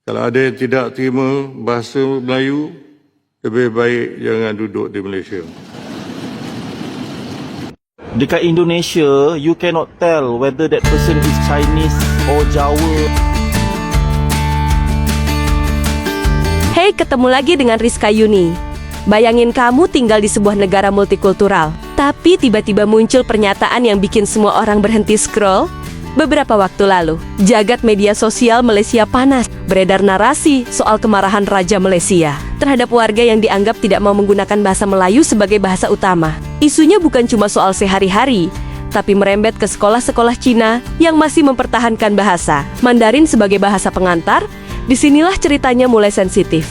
Kalau ada yang tidak terima bahasa Melayu, lebih baik jangan duduk di Malaysia. Dekat Indonesia, you cannot tell whether that person is Chinese or Jawa. Hey, ketemu lagi dengan Rizka Yuni. Bayangin kamu tinggal di sebuah negara multikultural, tapi tiba-tiba muncul pernyataan yang bikin semua orang berhenti scroll. Beberapa waktu lalu, jagat media sosial Malaysia panas. Beredar narasi soal kemarahan Raja Malaysia terhadap warga yang dianggap tidak mau menggunakan bahasa Melayu sebagai bahasa utama. Isunya bukan cuma soal sehari-hari, tapi merembet ke sekolah-sekolah Cina yang masih mempertahankan bahasa Mandarin sebagai bahasa pengantar. Disinilah ceritanya mulai sensitif.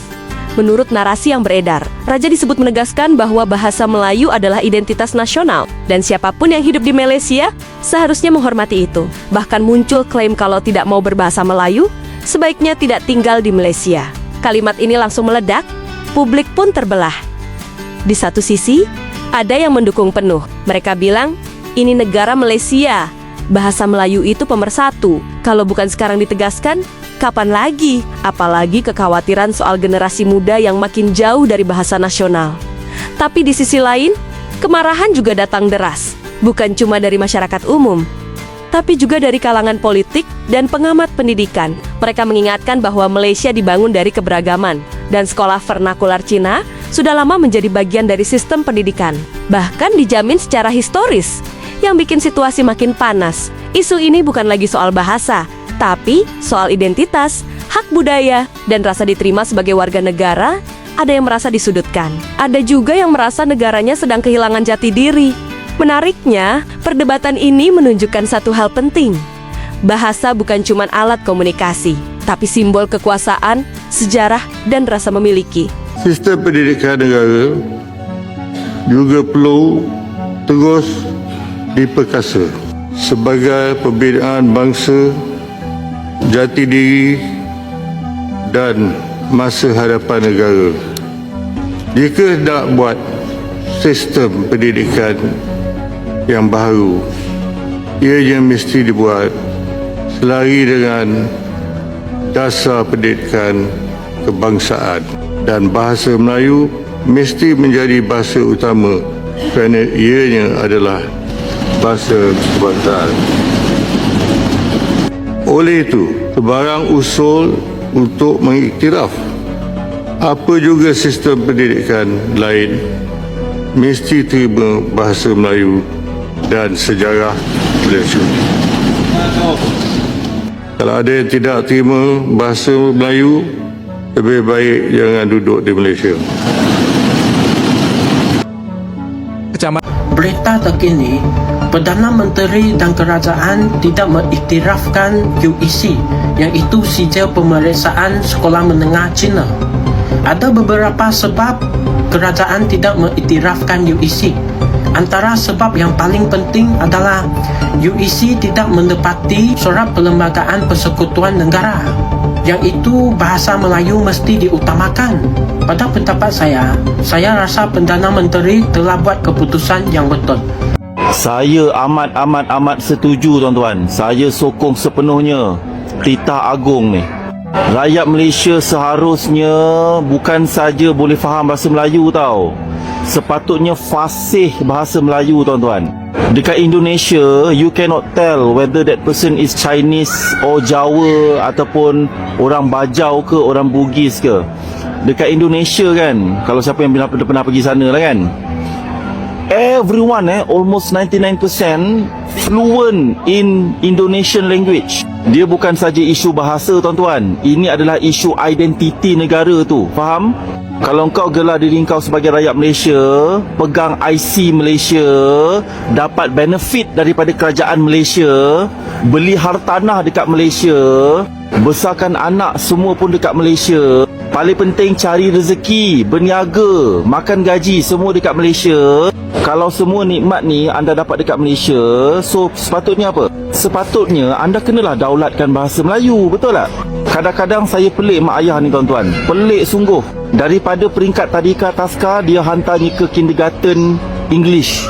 Menurut narasi yang beredar, Raja disebut menegaskan bahwa bahasa Melayu adalah identitas nasional dan siapapun yang hidup di Malaysia seharusnya menghormati itu. Bahkan muncul klaim kalau tidak mau berbahasa Melayu, sebaiknya tidak tinggal di Malaysia. Kalimat ini langsung meledak, publik pun terbelah. Di satu sisi, ada yang mendukung penuh. Mereka bilang, ini negara Malaysia. Bahasa Melayu itu pemersatu. Kalau bukan sekarang ditegaskan, kapan lagi? Apalagi kekhawatiran soal generasi muda yang makin jauh dari bahasa nasional. Tapi di sisi lain, kemarahan juga datang deras. Bukan cuma dari masyarakat umum, tapi juga dari kalangan politik dan pengamat pendidikan. Mereka mengingatkan bahwa Malaysia dibangun dari keberagaman, dan sekolah vernakular Cina sudah lama menjadi bagian dari sistem pendidikan. Bahkan dijamin secara historis, yang bikin situasi makin panas. Isu ini bukan lagi soal bahasa, tapi soal identitas, hak budaya, dan rasa diterima sebagai warga negara. Ada yang merasa disudutkan. Ada juga yang merasa negaranya sedang kehilangan jati diri. Menariknya, perdebatan ini menunjukkan satu hal penting. Bahasa bukan cuma alat komunikasi, tapi simbol kekuasaan, sejarah, dan rasa memiliki. Sistem pendidikan negara juga perlu terus diperkasa sebagai pembinaan bangsa, jati diri dan masa hadapan negara. Jika nak buat sistem pendidikan yang baru, ianya mesti dibuat selari dengan dasar pendidikan kebangsaan, dan bahasa Melayu mesti menjadi bahasa utama kerana ianya adalah bahasa kebangsaan. Oleh itu, sebarang usul untuk mengiktiraf apa juga sistem pendidikan lain mesti terima bahasa Melayu dan sejarah Malaysia. Kalau ada yang tidak terima bahasa Melayu, lebih baik jangan duduk di Malaysia. Berita terkini, Perdana Menteri dan Kerajaan tidak mengiktirafkan UEC, iaitu Sijil Pemeriksaan Sekolah Menengah Cina. Ada beberapa sebab kerajaan tidak mengiktirafkan UEC. Antara sebab yang paling penting adalah UEC tidak menepati Surat Perlembagaan Persekutuan Negara, yang itu bahasa Melayu mesti diutamakan. Pada pendapat saya rasa Perdana Menteri telah buat keputusan yang betul. Saya amat setuju tuan-tuan. Saya sokong sepenuhnya titah agung ni. Rakyat Malaysia seharusnya bukan saja boleh faham bahasa Melayu tau, sepatutnya fasih bahasa Melayu tuan-tuan. Dekat Indonesia, you cannot tell whether that person is Chinese or Jawa ataupun orang Bajau ke orang Bugis ke. Dekat Indonesia kan, kalau siapa yang pernah pergi sana lah kan, everyone almost 99% fluent in Indonesian language. Dia bukan saja isu bahasa tuan-tuan, ini adalah isu identiti negara tu, faham? Kalau kau gelar diri kau sebagai rakyat Malaysia, pegang IC Malaysia, dapat benefit daripada kerajaan Malaysia, beli hartanah dekat Malaysia, besarkan anak semua pun dekat Malaysia, paling penting cari rezeki, berniaga, makan gaji semua dekat Malaysia. Kalau semua nikmat ni anda dapat dekat Malaysia, so sepatutnya apa? Sepatutnya anda kenalah daulatkan bahasa Melayu, betul tak? Kadang-kadang saya pelik mak ayah ni tuan-tuan, pelik sungguh. Daripada peringkat tadika taska, dia hantarnya ke kindergarten English.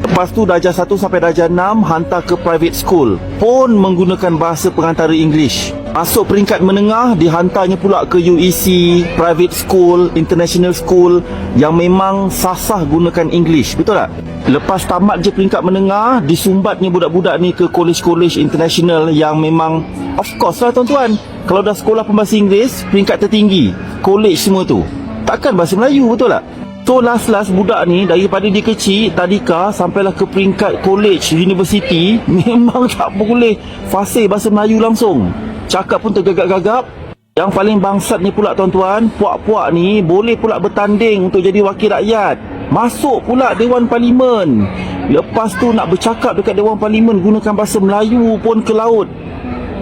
Lepas tu darjah 1 sampai darjah 6 hantar ke private school, pun menggunakan bahasa pengantara English. Masuk peringkat menengah, dihantarnya pula ke UEC, private school, international school yang memang sasah gunakan English. Betul tak? Lepas tamat je peringkat menengah, disumbatnya budak-budak ni ke college-college international yang memang, of course lah tuan-tuan, kalau dah sekolah pembahasa Inggeris, peringkat tertinggi, college semua tu, takkan bahasa Melayu, betul tak? So last budak ni daripada dia kecil, tadika sampailah ke peringkat college, university, memang tak boleh fasih bahasa Melayu langsung. Cakap pun tergagap-gagap. Yang paling bangsatnya pula tuan-tuan, puak-puak ni boleh pula bertanding untuk jadi wakil rakyat. Masuk pula Dewan Parlimen. Lepas tu nak bercakap dekat Dewan Parlimen gunakan bahasa Melayu pun ke laut.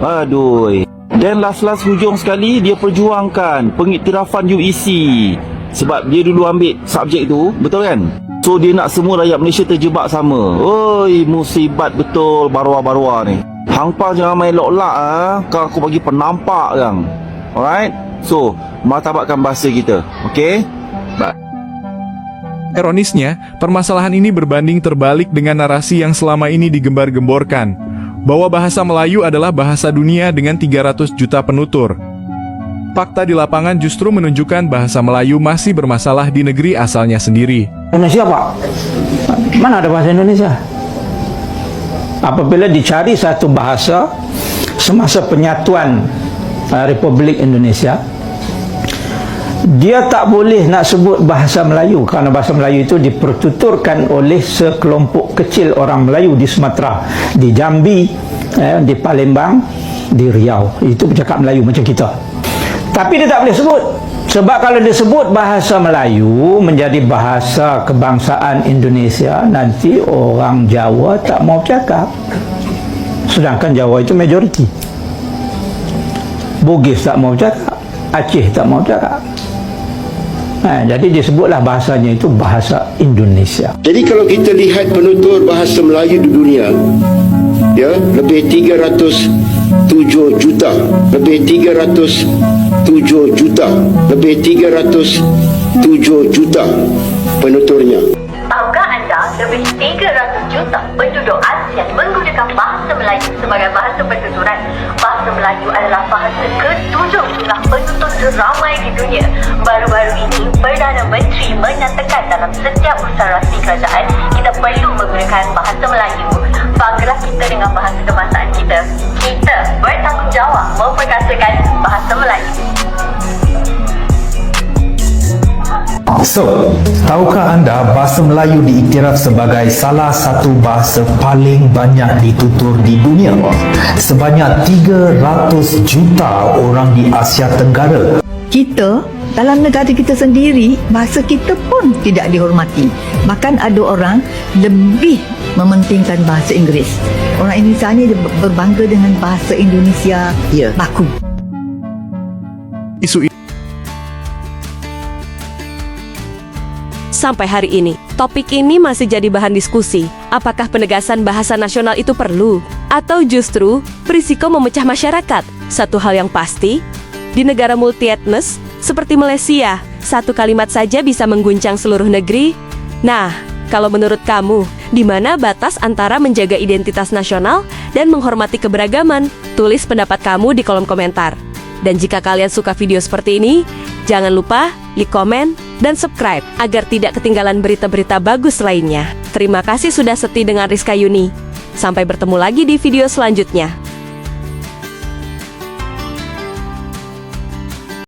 Aduh. Dan last hujung sekali, dia perjuangkan pengiktirafan UEC. Sebab dia dulu ambil subjek tu, betul kan? So dia nak semua rakyat Malaysia terjebak sama. Oi, musibat betul barwa-barwa ni. Hangpa jangan main lok-lak Kau aku bagi penampak kang. Alright? So, martabatkan bahasa kita. Okay? Bye. Ironisnya, permasalahan ini berbanding terbalik dengan narasi yang selama ini digembar-gemborkan, bahwa bahasa Melayu adalah bahasa dunia dengan 300 juta penutur. Fakta di lapangan justru menunjukkan bahasa Melayu masih bermasalah di negeri asalnya sendiri. Indonesia Pak, mana ada bahasa Indonesia? Apabila dicari satu bahasa semasa penyatuan Republik Indonesia, dia tak boleh nak sebut bahasa Melayu kerana bahasa Melayu itu dipertuturkan oleh sekelompok kecil orang Melayu di Sumatera, di Jambi, di Palembang, di Riau. Itu bercakap Melayu macam kita. Tapi dia tak boleh sebut. Sebab kalau dia sebut bahasa Melayu menjadi bahasa kebangsaan Indonesia, nanti orang Jawa tak mau cakap. Sedangkan Jawa itu majoriti. Bugis tak mau cakap, Aceh tak mau cakap. Jadi disebutlah bahasanya itu bahasa Indonesia. Jadi kalau kita lihat penutur bahasa Melayu di dunia, ya, lebih 307 juta, lebih 307 juta, lebih 307 juta penuturnya. Tahukah anda lebih 300 juta penduduk ASEAN menggunakan bahasa Melayu sebagai bahasa pertuturan? Bahasa Melayu adalah bahasa ke-7 jumlah penutur teramai di dunia. Baru-baru ini, Perdana Menteri menyatakan dalam setiap usaha rasmi kerajaan, kita perlu menggunakan bahasa Melayu. Banggahlah kita dengan bahasa kebangsaan kita. Kita bertanggungjawab memperkasakan bahasa Melayu. So, tahukah anda bahasa Melayu diiktiraf sebagai salah satu bahasa paling banyak ditutur di dunia? Sebanyak 300 juta orang di Asia Tenggara. Kita, dalam negara kita sendiri, bahasa kita pun tidak dihormati. Bahkan ada orang lebih mementingkan bahasa Inggeris. Orang Indonesia ni berbangga dengan bahasa Indonesia baku. Isu Sampai hari ini, topik ini masih jadi bahan diskusi. Apakah penegasan bahasa nasional itu perlu? Atau justru berisiko memecah masyarakat? Satu hal yang pasti, di negara multietnis seperti Malaysia, satu kalimat saja bisa mengguncang seluruh negeri. Nah, kalau menurut kamu, di mana batas antara menjaga identitas nasional dan menghormati keberagaman? Tulis pendapat kamu di kolom komentar. Dan jika kalian suka video seperti ini, jangan lupa like, komen, dan subscribe agar tidak ketinggalan berita-berita bagus lainnya. Terima kasih sudah setia dengan Rizka Yuni. Sampai bertemu lagi di video selanjutnya.